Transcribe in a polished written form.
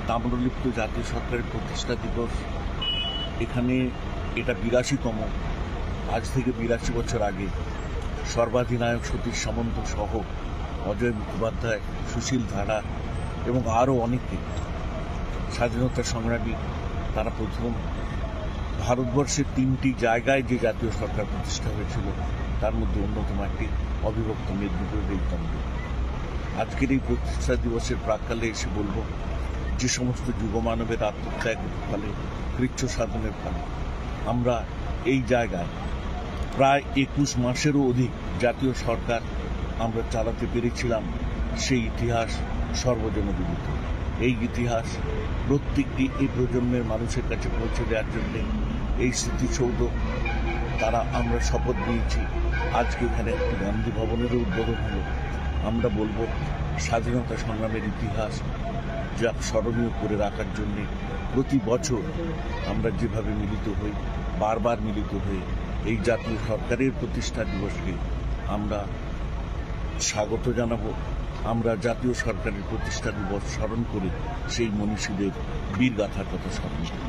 তাম্রলিপ্ত জাতীয় সরকারের প্রতিষ্ঠা দিবস। এখানে এটা 82তম। আজ থেকে 82 বছর আগে সর্বাধিনায়ক সতীশ সামন্ত সহ অজয় মুখোপাধ্যায়, সুশীল ধারা এবং আরও অনেকে স্বাধীনতা সংগ্রামী, তারা প্রথম ভারতবর্ষের 3টি জায়গায় যে জাতীয় সরকার প্রতিষ্ঠা হয়েছিল তার মধ্যে অন্যতম একটি অবিভক্ত মেদিনীপুরের এই তমলুক। আজকের এই প্রতিষ্ঠা দিবসের প্রাক্কালে এসে বলবো, যে সমস্ত যুগমানবের আত্মত্যাগের ফলে, কৃচ্ছ সাধনের ফলে আমরা এই জায়গায় প্রায় 21 মাসেরও অধিক জাতীয় সরকার আমরা চালাতে পেরেছিলাম, সেই ইতিহাস সর্বজনবিদিত। এই ইতিহাস প্রত্যেকটি এই প্রজন্মের মানুষের কাছে পৌঁছে দেওয়ার জন্য এই স্মৃতিসৌধ তারা আমরা শপথ নিয়েছি। আজকে এখানে একটি গান্ধী ভবনেরও উদ্বোধন হলো। আমরা বলবো, স্বাধীনতা সংগ্রামের ইতিহাস যা স্মরণীয় করে রাখার জন্যে প্রতি বছর আমরা যেভাবে মিলিত হই, বারবার মিলিত হয়ে এই জাতীয় সরকারের প্রতিষ্ঠা দিবসকে আমরা স্বাগত জানাবো। আমরা জাতীয় সরকারের প্রতিষ্ঠা দিবস স্মরণ করে সেই মনীষীদের বীরগাথার কথা স্মরণ করি।